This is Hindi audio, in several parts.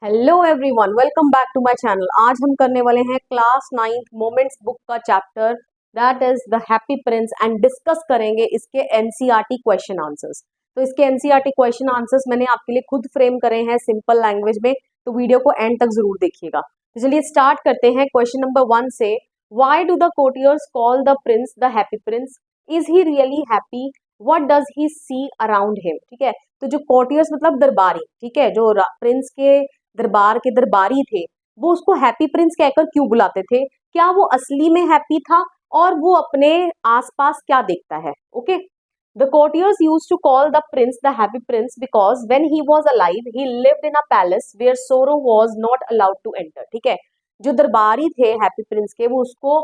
Hello everyone, welcome back to my channel. आज हम करने वाले हैं क्लास 9th मोमेंट्स बुक का chapter that is the happy prince and discuss करेंगे इसके एनसीईआरटी क्वेश्चन आंसर्स। तो इसके एनसीईआरटी क्वेश्चन आंसर्स मैंने आपके लिए खुद फ्रेम करे हैं सिंपल लैंग्वेज में, तो वीडियो को एंड तक जरूर देखिएगा। तो चलिए स्टार्ट करते हैं क्वेश्चन नंबर 1 से। Why do the courtiers call the prince the happy prince? Is he really happy? What does he see around him? ठीक है, तो जो कोर्टियर्स मतलब दरबारी, ठीक है, जो प्रिंस के दरबार के दरबारी थे, वो उसको हैप्पी प्रिंस कहकर क्यों बुलाते थे? क्या वो असली में हैप्पी था और वो अपने आसपास क्या देखता है? Okay, the courtiers used to call the prince the happy prince because when he was alive he lived in a palace where sorrow was not allowed to enter। ठीक है, जो दरबारी थे हैप्पी प्रिंस के, वो उसको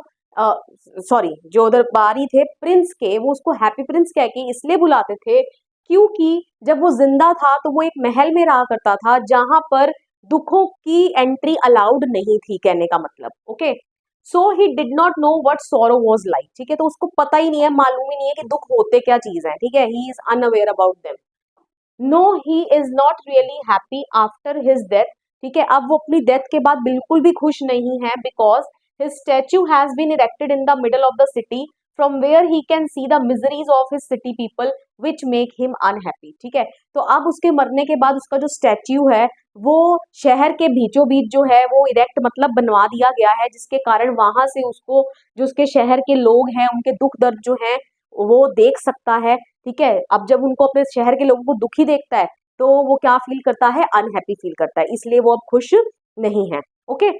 जो दरबारी थे प्रिंस के, वो उसको हैप्पी प्रिंस कह के इसलिए बुलाते थे क्योंकि जब वो जिंदा था तो वो एक महल में रहा करता था जहां पर दुखों की एंट्री अलाउड नहीं थी, कहने का मतलब। Okay, so he did not know what sorrow was like. ठीक है, तो उसको पता ही नहीं है, मालूम ही नहीं है कि दुख होते क्या चीज है। ठीक है, he is unaware about them. No, he is not really happy after his death. ठीक है, अब वो अपनी डेथ के बाद बिल्कुल भी खुश नहीं है because his statue has been erected in the middle of the city from where he can see the miseries of his city people which make him unhappy. ठीक है, तो अब उसके मरने के बाद उसका जो स्टैच्यू है वो शहर के बीचों बीच जो है वो इरेक्ट मतलब बनवा दिया गया है, जिसके कारण वहां से उसको जो उसके शहर के लोग हैं उनके दुख दर्द जो है वो देख सकता है। ठीक है, अब जब उनको अपने शहर के लोगों को दुखी देखता है तो वो क्या फील करता है? अनहैप्पी फील करता है, इसलिए वो अब खुश नहीं है। ओके,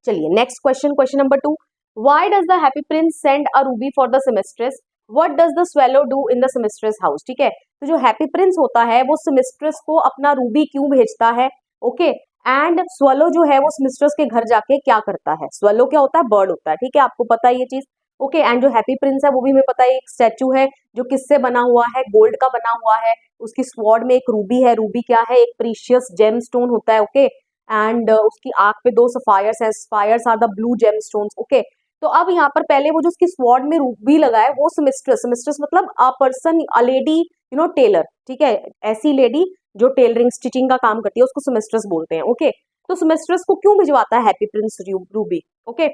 चलिए next question, question number 2। Why does the happy prince send a ruby for the seamstress? What does the swallow do in the seamstress house? ठीक है, तो जो हैप्पी प्रिंस होता है वो सेमिस्ट्रेस को अपना रूबी क्यों भेजता है? ओके, एंड स्वेलो जो है वो सेमिस्ट्रेस के घर जाके क्या करता है? स्वेलो क्या होता है? बर्ड होता है। ठीक है, आपको पता है ये चीज। ओके, एंड जो हैप्पी प्रिंस है वो भी हमें पता है एक स्टैचू है जो किससे बना हुआ है? गोल्ड का बना हुआ है। उसकी स्वॉर्ड में एक रूबी है। रूबी क्या है? एक प्रीशियस जेम स्टोन होता है। ओके, एंड उसकी आंख पे 2 सफायर्स हैं। Sapphires are the blue gem stones. Okay, तो अब यहाँ पर पहले वो जो उसकी स्वॉर्ड में रूबी लगा है वो सेमिस्ट्रेस, सेमिस्ट्रेस मतलब a person, a lady, you know, tailor. ठीक है, ऐसी लेडी जो टेलरिंग स्टिचिंग का काम करती है उसको सेमिस्ट्रेस बोलते हैं। ओके, तो सेमिस्ट्रेस को क्यों भिजवाता है happy prince ruby? Okay,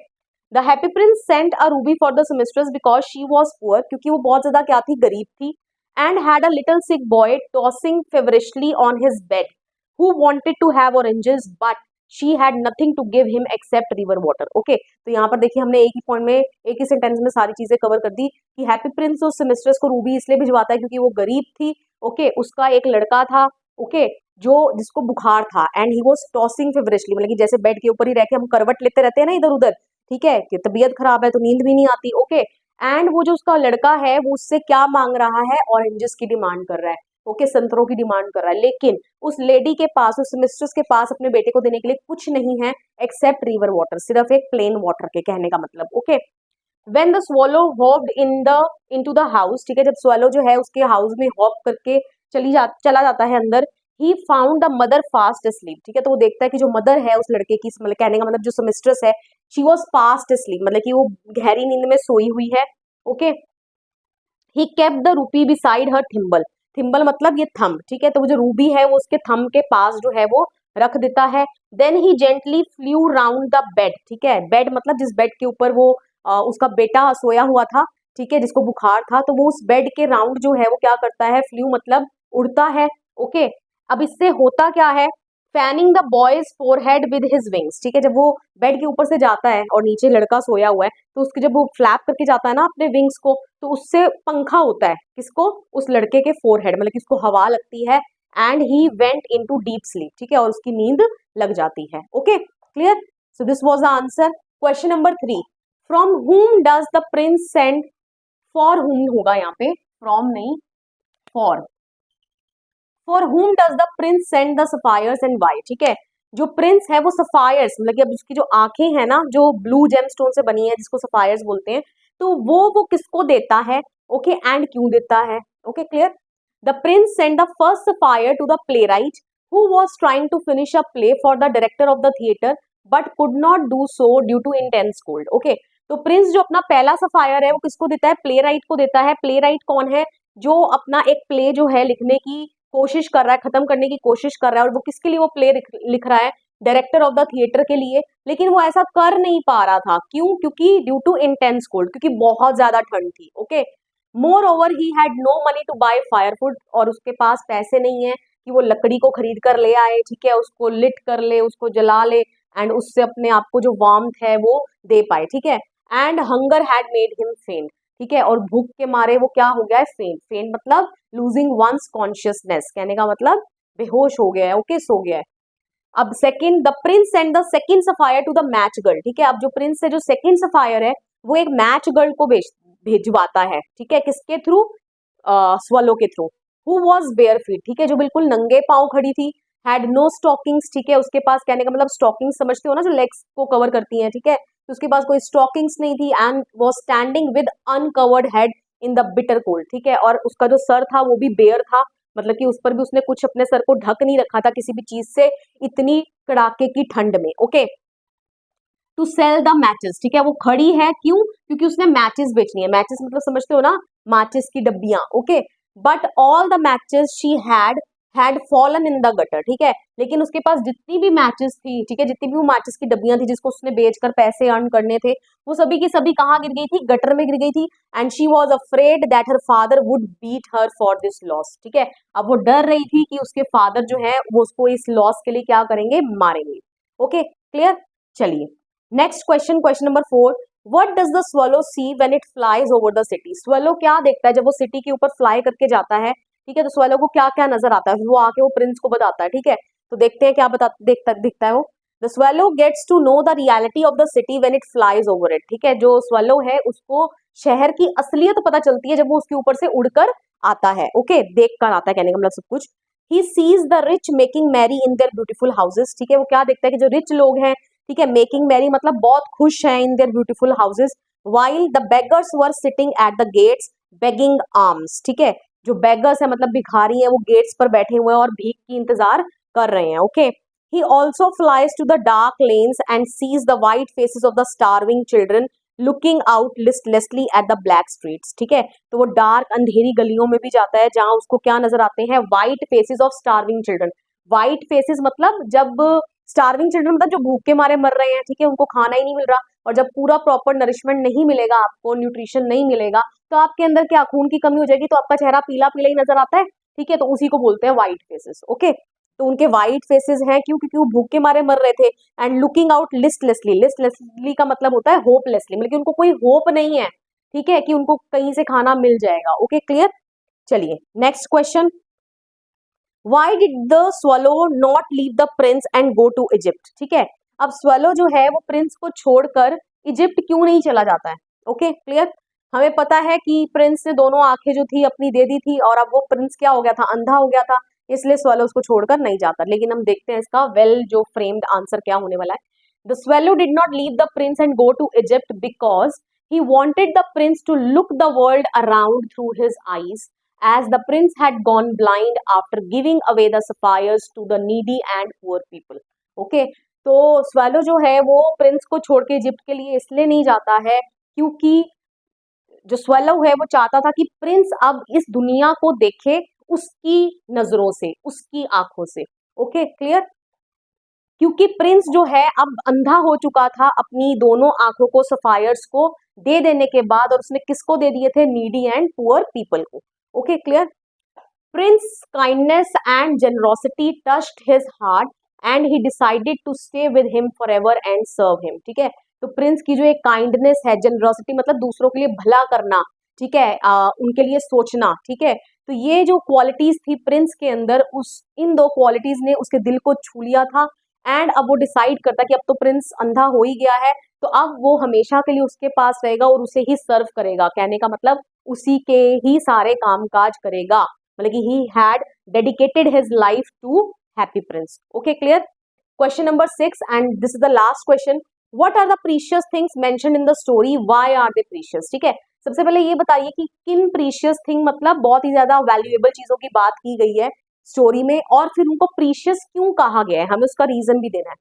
the happy prince sent a ruby for the seamstress because she was poor, क्योंकि वो बहुत ज्यादा क्या थी? गरीब थी। And had a little sick boy tossing feverishly on his bed who wanted to have oranges but she had nothing to give him except river water। Okay, तो यहाँ पर देखिए हमने एक ही पॉइंट में, एक ही सेंटेंस में सारी चीजें कवर कर दी कि हैप्पी प्रिंस उस सेमिस्ट्रेस को रूबी इसलिए भिजवाता है क्योंकि वो गरीब थी। ओके, उसका एक लड़का था, ओके, जो जिसको बुखार था, एंड ही वाज टॉसिंग फेवरिशली, मतलब कि जैसे बेड के ऊपर ही रह के हम करवट लेते रहते हैं ना इधर उधर। ठीक है, कि तबीयत खराब है तो नींद भी नहीं आती। ओके, एंड वो जो उसका लड़का है वो उससे क्या मांग रहा है? ऑरेंजेस की डिमांड कर रहा है। ओके, संतरों की डिमांड कर रहा है, लेकिन उस लेडी के पास, उस मिस्ट्रेस के पास अपने बेटे को देने के लिए कुछ नहीं है एक्सेप्ट रिवर वाटर, सिर्फ एक प्लेन वाटर के, कहने का मतलब। Okay, when the swallow hopped into the house, ठीक है, जब स्वॉलो जो है उसके हाउस में हॉप करके चला जाता है अंदर, he found the mother fast asleep। ठीक है, तो वो देखता है कि जो मदर है उस लड़के की, मतलब कहने का मतलब जो मिस्ट्रेस है, शी वॉज फास्ट asleep, मतलब कि वो गहरी नींद में सोई हुई है। Okay, he kept the rupee beside her thimble. Thimble मतलब ये थंब। ठीक है, तो वो जो रूबी है वो उसके थंब के पास जो है वो रख देता है। Then he gently flew round the bed. ठीक है, बेड मतलब जिस बेड के ऊपर वो उसका बेटा सोया हुआ था, ठीक है, जिसको बुखार था, तो वो उस बेड के राउंड जो है वो क्या करता है? फ्लू मतलब उड़ता है। ओके, अब इससे होता क्या है? Fanning the boys forehead with his wings. ठीक है, जब वो बेड के ऊपर से जाता है और नीचे लड़का सोया हुआ है, तो उसके जब वो फ्लैप करके जाता है ना अपने विंग्स को, तो उससे पंखा होता है किसको? उस लड़के के फोरहेड, मतलब कि उसको हवा लगती है, and he went into deep sleep. ठीक है, और उसकी नींद लग जाती है। Okay, clear? So this was the answer. Question number 3, from whom does the prince send? For whom होगा यहाँ पे, फ्रॉम नहीं, for. For whom does the prince send the sapphires and why? ठीक है, जो प्रिंस है वो सफायर्स, मतलब कि अब उसकी जो आंखें हैं ना जो ब्लू जेमस्टोन से बनी है जिसको सफायर्स बोलते हैं, तो वो किसको देता है? ओके, एंड क्यों देता है? Okay, clear? The prince send the first sapphire to the playwright who was trying to finish a play for the director of the theatre but could not do so due to intense cold. Okay, तो प्रिंस जो अपना पहला सफायर है वो किसको देता है? प्लेराइट को देता है। प्लेराइट कौन है? जो अपना एक प्ले जो है लिखने की कोशिश कर रहा है, खत्म करने की कोशिश कर रहा है, और वो किसके लिए वो प्ले लिख रहा है, डायरेक्टर ऑफ द थिएटर के लिए, लेकिन वो ऐसा कर नहीं पा रहा था। क्यों? क्योंकि ड्यू टू इंटेंस कोल्ड, क्योंकि बहुत ज्यादा ठंड थी। Okay, moreover he had no money to buy firewood, और उसके पास पैसे नहीं है कि वो लकड़ी को खरीद कर ले आए, ठीक है, उसको लिट कर ले, उसको जला ले, एंड उससे अपने आप को जो वार्मथ है वो दे पाए, ठीक है। And hunger had made him फेंट, ठीक है, और भूख के मारे वो क्या हो गया है, फेंट। फेंट मतलब लूजिंग वंस कॉन्शियसनेस, कहने का मतलब बेहोश हो गया है, ओके, सो गया है। अब second, the prince and the second sapphire to the match girl, ठीक है। अब जो प्रिंस है, जो सेकंड सफायर है, वो एक मैच गर्ल को भेजवाता है, ठीक है, किसके थ्रू, स्वलो के through. Who was bare feet, ठीक है, जो बिल्कुल नंगे पांव खड़ी थी। हैड नो स्टॉकिंग्स, ठीक है, उसके पास, कहने का मतलब स्टॉकिंग्स समझते हो ना, जो लेग्स को कवर करती हैं, ठीक है, तो उसके पास कोई स्टॉकिंग्स नहीं थी। And was standing with uncovered head in the bitter cold, ठीक है, और उसका जो सर था वो भी बेयर था, मतलब कि उस पर भी उसने कुछ अपने सर को ढक नहीं रखा था किसी भी चीज से, इतनी कड़ाके की ठंड में। Okay, to sell the matches, ठीक है, वो खड़ी है, क्यों? क्योंकि उसने मैचेस बेचनी है। मैचेस मतलब समझते हो ना, माचिस की डब्बियां। Okay, but all the matches she had fallen in the gutter, ठीक है, लेकिन उसके पास जितनी भी मैचेस थी, ठीक है, जितनी भी वो मैचेस की डब्बियां थी जिसको उसने बेचकर पैसे अर्न करने थे, वो सभी की सभी कहाँ गिर गई थी, गटर में गिर गई थी। And she was afraid that her father would beat her for this loss, ठीक है, अब वो डर रही थी कि उसके फादर जो है वो उसको इस लॉस के लिए क्या करेंगे, मारेंगे। Okay, clear. चलिए next question, question number 4, what does the swallow see when it flies over the city? swallow क्या देखता है जब वो सिटी के ऊपर फ्लाई करके जाता है, ठीक है, तो swallow को क्या क्या नजर आता है, वो आके वो प्रिंस को बताता है, ठीक है, तो देखते हैं क्या दिखता है वो। The swallow gets to know the reality of the city when it flies over it, ठीक है, जो swallow है उसको शहर की असलियत पता चलती है जब वो उसके ऊपर से उड़कर आता है। ओके, देख कर आता है, कहने का मतलब सब कुछ। He sees the rich making merry in their beautiful houses, ठीक है, वो क्या देखता है कि जो रिच लोग हैं, ठीक है, मेकिंग मैरी मतलब बहुत खुश हैं, इन their beautiful houses, while the beggars were sitting at the gates begging arms, ठीक है, जो बेगर्स है मतलब भिखारी हैं, वो गेट्स पर बैठे हुए हैं और भीख की इंतजार कर रहे हैं। Okay, he also flies to the dark lanes and sees the white faces of the starving children looking out listlessly at the black streets, ठीक है, तो वो डार्क अंधेरी गलियों में भी जाता है जहां उसको क्या नजर आते हैं, white faces of starving children. White faces मतलब जब स्टार्विंग चिल्ड्रन मतलब जो भूख के मारे मर रहे हैं, ठीक है, उनको खाना ही नहीं मिल रहा, और जब पूरा प्रॉपर नरिशमेंट नहीं मिलेगा आपको, न्यूट्रिशन नहीं मिलेगा, तो आपके अंदर क्या खून की कमी हो जाएगी, तो आपका चेहरा पीला पीला ही नजर आता है, ठीक है, तो उसी को बोलते हैं व्हाइट फेसेस। ओके, तो उनके व्हाइट फेसेस हैं क्यों? क्योंकि वो भूख के मारे मर रहे थे। एंड लुकिंग आउट लिस्टलेसली का मतलब होता है होपलेसली, मतलब कि उनको कोई होप नहीं है, ठीक है, कि उनको कहीं से खाना मिल जाएगा। Okay, clear. चलिए next question, why did the swallow not leave the prince and go to Egypt, ठीक है, अब स्वलो जो है वो प्रिंस को छोड़कर इजिप्ट क्यों नहीं चला जाता है। Okay, clear. हमें पता है कि प्रिंस ने दोनों आंखें जो थी अपनी दे दी थी, और अब वो प्रिंस क्या हो गया था, अंधा हो गया था, इसलिए स्वलो उसको छोड़कर नहीं जाता। लेकिन हम देखते हैं इसका वेल जो फ्रेम्ड आंसर क्या होने वाला है। The swallow did not leave the prince and go to Egypt because he wanted the prince to look the world around through his eyes, as the prince had gone blind after giving away the sapphires to the needy and poor people. Okay, तो swallow जो है वो प्रिंस को छोड़ के इजिप्ट के लिए इसलिए नहीं जाता है क्योंकि जो swallow है वो चाहता था कि प्रिंस अब इस दुनिया को देखे उसकी नजरों से, उसकी आंखों से। Okay, clear. क्योंकि प्रिंस जो है अब अंधा हो चुका था अपनी दोनों आंखों को सफायर्स को दे देने के बाद, और उसने किसको दे दिए थे, नीडी एंड पुअर पीपल को। Okay, clear. Prince kindness and generosity touched his heart and he decided to stay with him forever and serve him, ठीक है, तो प्रिंस की जो एक काइंडनेस है, जेनरोसिटी मतलब दूसरों के लिए भला करना, ठीक है, उनके लिए सोचना, ठीक है, तो ये जो क्वालिटीज थी प्रिंस के अंदर, उस इन दो क्वालिटीज ने उसके दिल को छू लिया था। एंड अब वो डिसाइड करता कि अब तो प्रिंस अंधा हो ही गया है, तो अब वो हमेशा के लिए उसके पास रहेगा और उसे ही सर्व करेगा, कहने का मतलब उसी के ही सारे काम काज करेगा, मतलब कि he had dedicated his life to happy prince. Okay, clear. Question number 6 and this is the last question, what are the precious things mentioned in the story, why are they precious, ठीक है, सबसे पहले ये बताइए कि किन प्रीशियस थिंग मतलब बहुत ही ज्यादा वैल्यूएबल चीजों की बात की गई है स्टोरी में, और फिर उनको प्रीशियस क्यों कहा गया है, हमें उसका रीजन भी देना है।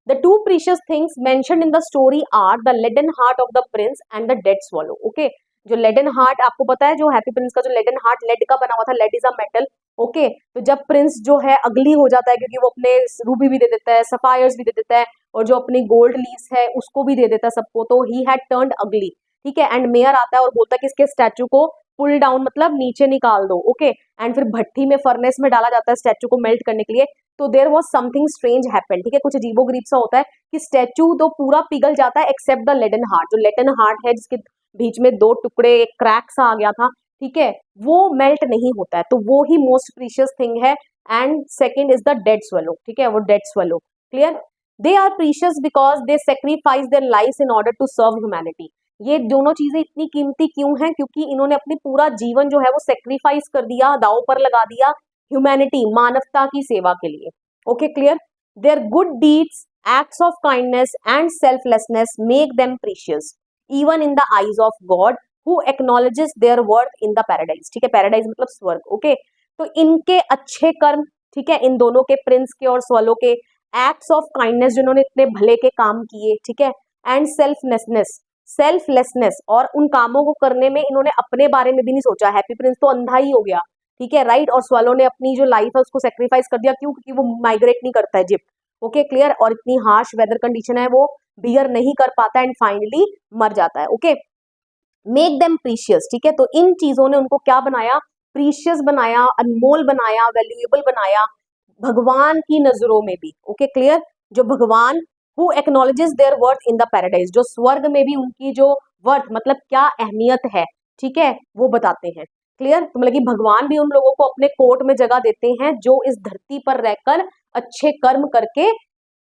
The two precious things mentioned in the story are the leaden heart of the prince and the dead swallow. Okay, जो leaden heart आपको पता है, जो हैप्पी प्रिंस का जो leaden heart लेड का बना हुआ था, lead is a metal, okay तो जब प्रिंस जो है अगली हो जाता है, क्योंकि वो अपने रूबी भी दे देता है, सफायर्स भी दे देता है, और जो अपनी गोल्ड लीव्स है उसको भी दे देता है सबको, तो ही हैड टर्न्ड अगली, ठीक है। एंड मेयर आता है और बोलता है कि इसके स्टैचू को पुल डाउन मतलब नीचे निकाल दो, ओके। एंड फिर भट्टी में, फर्नेस में डाला जाता है स्टैचू को मेल्ट करने के लिए। तो there was something strange happened, ठीक है, कुछ अजीबोगरीब सा होता है कि स्टैचू तो पूरा पिघल जाता है एक्सेप्ट द लेडन हार्ट, जो लेडन हार्ट है जिसके बीच में दो टुकड़े, एक क्रैक सा आ गया था, ठीक है, वो मेल्ट नहीं होता है, तो वो ही मोस्ट प्रीशियस थिंग है। And second is the dead swallow, ठीक है, वो dead swallow, clear. They are precious because they sacrifice their life in order to serve humanity. ये दोनों चीजें इतनी कीमती क्यों हैं? क्योंकि इन्होंने अपनी पूरा जीवन जो है वो सेक्रीफाइस कर दिया, दांव पर लगा दिया ह्यूमैनिटी, मानवता की सेवा के लिए। Okay clear. Their good deeds, acts of kindness and selflessness make them precious even in the eyes of God who acknowledges their worth in the paradise, ठीक है, पैराडाइज मतलब स्वर्ग, ओके। तो इनके अच्छे कर्म, ठीक है, इन दोनों के, प्रिंस के और स्वलो के, एक्ट्स ऑफ काइंडनेस जिन्होंने इतने भले के काम किए, ठीक है, एंड सेल्फलेसनेस, और उन कामों को करने में इन्होंने अपने बारे में भी नहीं सोचा। हैप्पी प्रिंस तो अंधा ही हो गया, ठीक है, राइट, और स्वलो ने अपनी जो लाइफ है उसको सेक्रीफाइस कर दिया, क्यों? क्योंकि वो माइग्रेट नहीं करता है जिप, ओके क्लियर, और इतनी हार्श वेदर कंडीशन है वो बियर नहीं कर पाता एंड फाइनली मर जाता है, ओके। मेक देम प्रीशियस, ठीक है, तो इन चीजों ने उनको क्या बनाया? प्रीशियस बनाया, अनमोल बनाया, वैल्यूएबल बनाया भगवान की नजरों में भी, ओके क्लियर। जो भगवान who acknowledges their worth in the paradise, जो स्वर्ग में भी उनकी जो वर्थ मतलब क्या अहमियत है, ठीक है, वो बताते हैं, क्लियर। तो मतलब कि भगवान भी उन लोगों को अपने कोर्ट में जगह देते हैं जो इस धरती पर रहकर अच्छे कर्म करके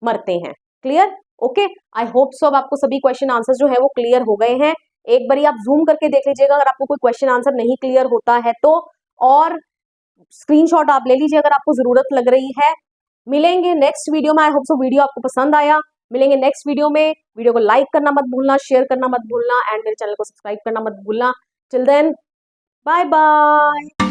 मरते हैं, clear, okay. I hope so अब आपको सभी क्वेश्चन आंसर जो है वो क्लियर हो गए हैं। एक बारी आप जूम करके देख लीजिएगा अगर आपको कोई क्वेश्चन आंसर नहीं क्लियर होता है तो, और स्क्रीनशॉट आप ले लीजिए अगर आपको जरूरत लग रही है। मिलेंगे नेक्स्ट वीडियो में। आई होप सो वीडियो आपको पसंद आया। मिलेंगे नेक्स्ट वीडियो में। वीडियो को लाइक करना मत भूलना, शेयर करना मत भूलना, एंड मेरे चैनल को सब्सक्राइब करना मत भूलना। Till then, bye bye.